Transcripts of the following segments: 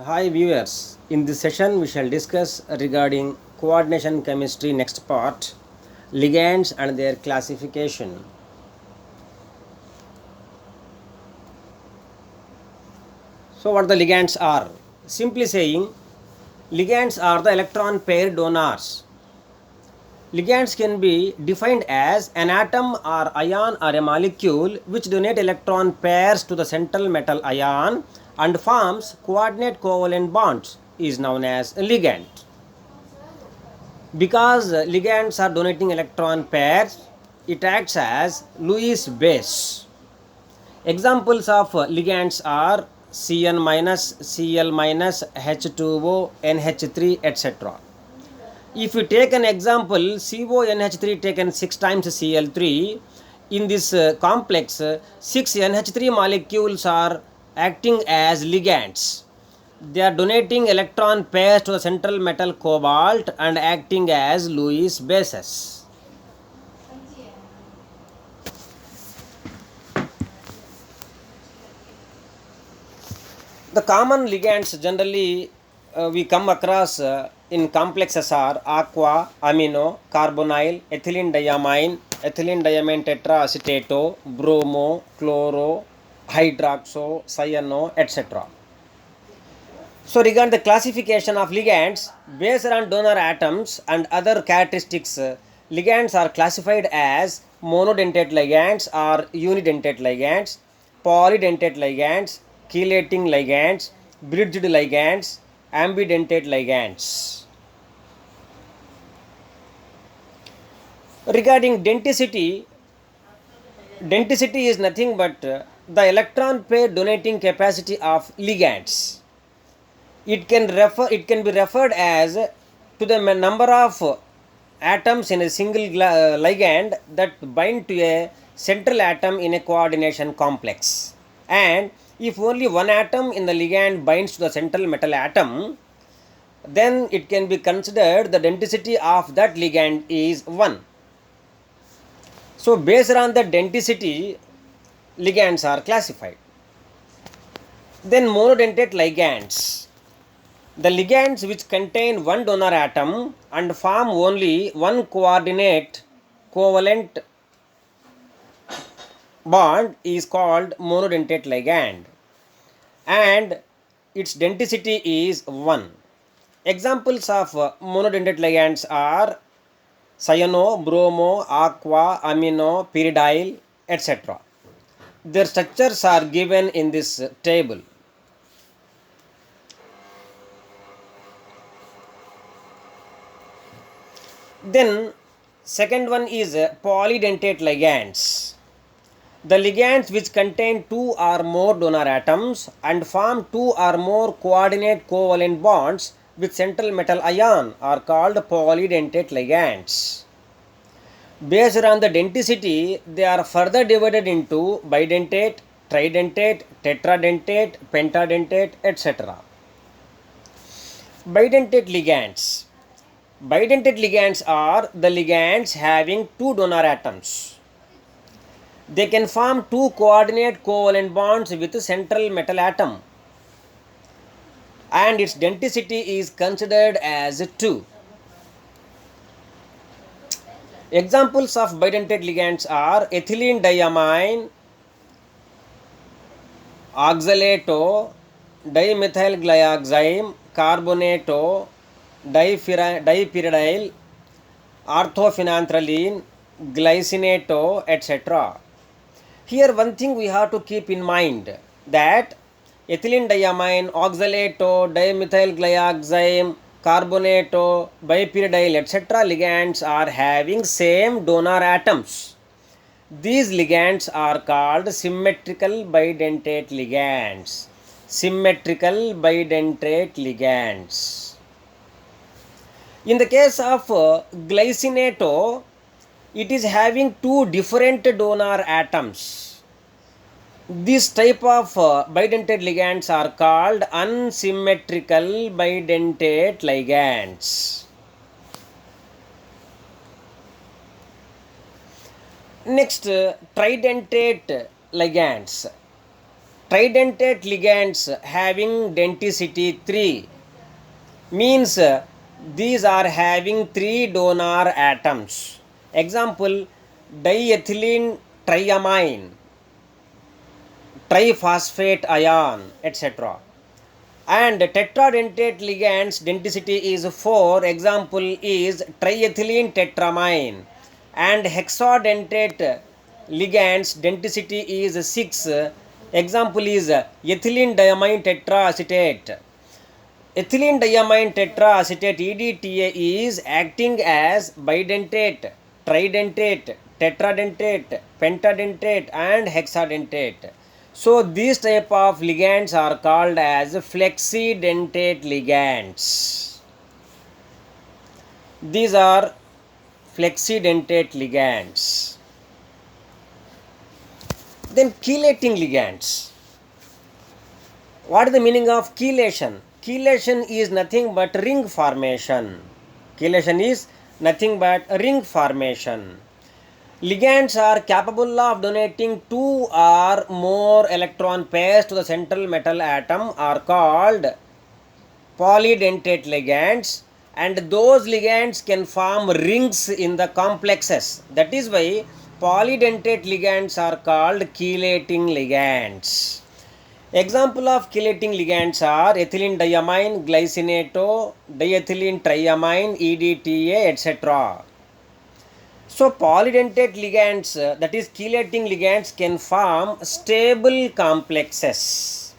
Hi viewers, in this session we shall discuss regarding coordination chemistry next part, ligands and their classification. So what the ligands are? Simply saying, ligands are the electron pair donors. Ligands can be defined as an atom or ion or a molecule which donate electron pairs to the central metal ion and forms coordinate covalent bonds is known as a ligand. Because ligands are donating electron pairs, it acts as Lewis base. Examples of ligands are Cn minus, Cl minus, H2O, NH3, etc. If you take an example, CONH3 taken 6 times Cl3, in this complex, 6 NH3 molecules are acting as ligands. They are donating electron pairs to the central metal cobalt and acting as Lewis bases. The common ligands generally we come across in complexes are aqua, amino, carbonyl, ethylene diamine tetraacetate, bromo, chloro, hydroxo, cyano, etc. So, regarding the classification of ligands, based on donor atoms and other characteristics, ligands are classified as monodentate ligands or unidentate ligands, polydentate ligands, chelating ligands, bridged ligands, ambidentate ligands. Regarding denticity, denticity is nothing but the electron pair donating capacity of ligands. It can be referred as to the number of atoms in a single ligand that bind to a central atom in a coordination complex, and if only one atom in the ligand binds to the central metal atom, then it can be considered the denticity of that ligand is 1. So based on the denticity, ligands are classified. Then monodentate ligands. The ligands which contain one donor atom and form only one coordinate covalent bond is called monodentate ligand, and its denticity is 1. Examples of monodentate ligands are cyano, bromo, aqua, amino, pyridyl, etc. Their structures are given in this table. Then second one is polydentate ligands. The ligands which contain two or more donor atoms and form two or more coordinate covalent bonds with central metal ion are called polydentate ligands. Based on the denticity, they are further divided into bidentate, tridentate, tetradentate, pentadentate, etc. Bidentate ligands. Bidentate ligands are the ligands having two donor atoms. They can form two coordinate covalent bonds with a central metal atom, and its denticity is considered as 2. Examples of bidentate ligands are ethylene diamine, oxalato, dimethylglyoxime, carbonato, dipyridyl, orthophenanthroline, glycinato, etc. Here one thing we have to keep in mind that ethylene diamine, oxalato, dimethylglyoxime, carbonato, bipyridyl, etc. ligands are having same donor atoms. These ligands are called symmetrical bidentate ligands. Symmetrical bidentate ligands. In the case of glycinato, it is having two different donor atoms. This type of bidentate ligands are called unsymmetrical bidentate ligands. Next, tridentate ligands. Tridentate ligands having denticity 3 means these are having 3 donor atoms. Example, diethylene triamine, triphosphate ion, etc. And tetradentate ligands denticity is 4. Example is triethylene tetramine. And hexadentate ligands denticity is 6. Example is ethylene diamine tetraacetate. Ethylene diamine tetraacetate EDTA is acting as bidentate, tridentate, tetradentate, pentadentate and hexadentate. So these type of ligands are called as flexidentate ligands. These are flexidentate ligands. Then chelating ligands. What is the meaning of chelation? Chelation is nothing but ring formation. Chelation is nothing but ring formation. Ligands are capable of donating 2 or more electron pairs to the central metal atom are called polydentate ligands, and those ligands can form rings in the complexes. That is why polydentate ligands are called chelating ligands. Example of chelating ligands are ethylene diamine, glycinato, diethylene triamine, EDTA, etc. So polydentate ligands, that is chelating ligands, can form stable complexes.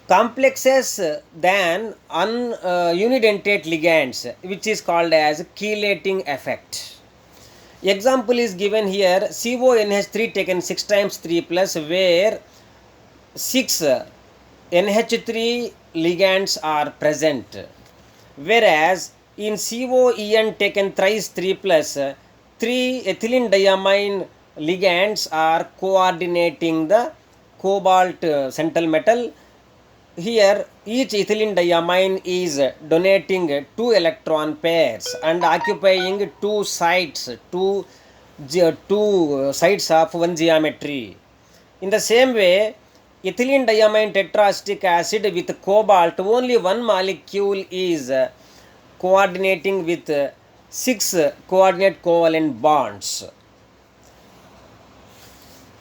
Complexes than unidentate ligands, which is called as chelating effect. Example is given here, CONH3 taken 6 times 3 plus, where 6 NH3 ligands are present, whereas in COEN taken thrice 3 plus, 3 ethylene diamine ligands are coordinating the cobalt central metal. Here each ethylene diamine is donating 2 electron pairs and occupying 2 sites of one geometry. In the same way, ethylene diamine tetraacetic acid with cobalt, only one molecule is coordinating with 6 coordinate covalent bonds.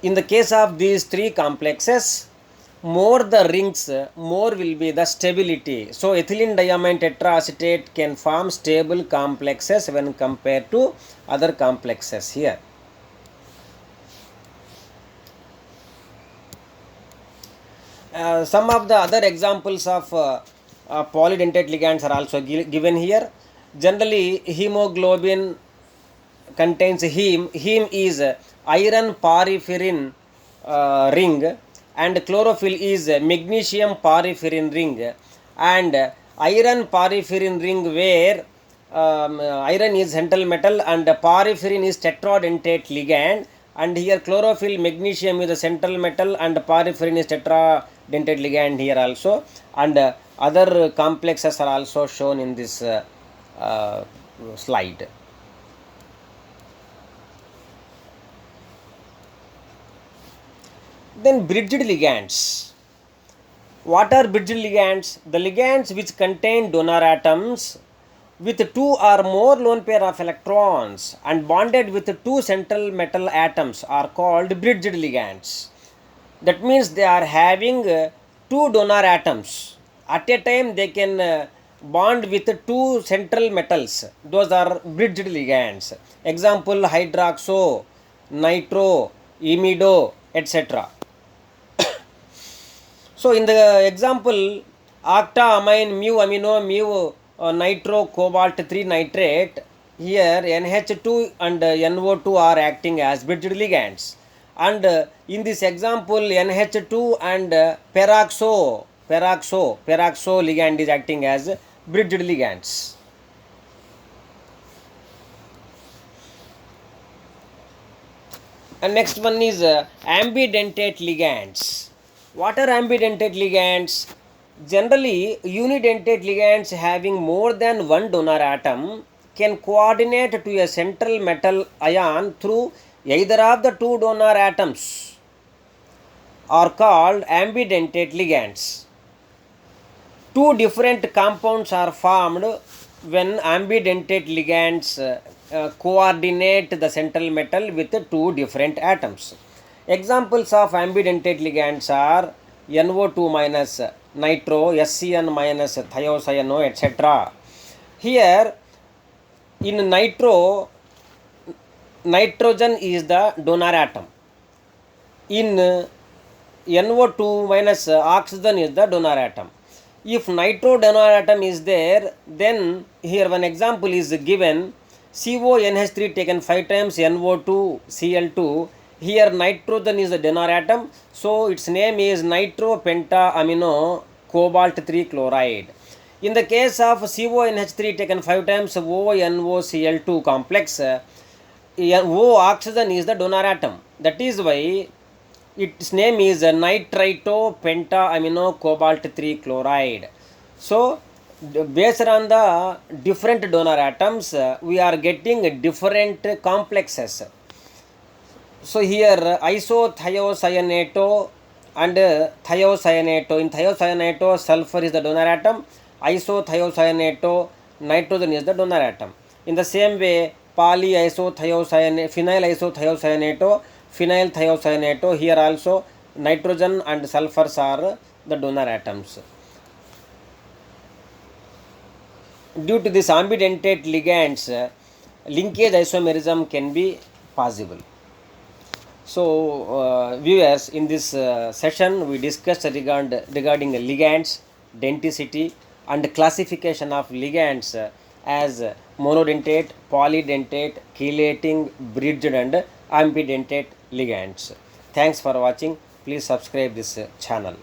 In the case of these 3 complexes, more the rings, more will be the stability. So ethylene diamine tetraacetate can form stable complexes when compared to other complexes here. Some of the other examples of polydentate ligands are also given here. Generally, hemoglobin contains heme. Heme is iron porphyrin ring, and chlorophyll is magnesium porphyrin ring. And iron porphyrin ring, where iron is central metal and porphyrin is tetradentate ligand, and here chlorophyll magnesium is the central metal and porphyrin is tetradentate ligand here also, and other complexes are also shown in this slide. Then bridged ligands. What are bridged ligands? The ligands which contain donor atoms with 2 or more lone pair of electrons and bonded with 2 central metal atoms are called bridged ligands. That means they are having 2 donor atoms. At a time they can bond with 2 central metals. Those are bridged ligands. Example, hydroxo, nitro, imido, etc. So in the example, octaamine, mu amino, mu nitro cobalt 3 nitrate, here NH2 and NO2 are acting as bridged ligands. And in this example, NH2 and peroxo ligand is acting as bridged ligands. And next one is ambidentate ligands. What are ambidentate ligands? Generally, unidentate ligands having more than one donor atom can coordinate to a central metal ion through either of the 2 donor atoms. are called ambidentate ligands. Two different compounds are formed when ambidentate ligands coordinate the central metal with two different atoms. Examples of ambidentate ligands are NO2 minus nitro, SCN minus thiocyano, etc. Here in nitro, nitrogen is the donor atom. In NO2 minus oxygen is the donor atom. If nitro donor atom is there, then here one example is given: CONH3 taken 5 times NO2 Cl2. Here nitrogen is the donor atom, so its name is nitropentaamino cobalt 3 chloride. In the case of CONH3 taken 5 times ONOCl2 complex, O oxygen is the donor atom. That is why its name is nitrito-pentaamino cobalt 3 chloride. So, based on the different donor atoms, we are getting different complexes. So, here isothiocyanato and thiocyanato. In thiocyanato, sulfur is the donor atom. Isothiocyanato, nitrogen is the donor atom. In the same way, polyisothiocyanato, phenyl isothiocyanato, phenyl thiocyanato, here also nitrogen and sulfurs are the donor atoms. Due to this ambidentate ligands, linkage isomerism can be possible. So, viewers, in this session we discussed regarding ligands, denticity and classification of ligands as monodentate, polydentate, chelating, bridged and ambidentate ligands. Thanks for watching. Please subscribe this channel.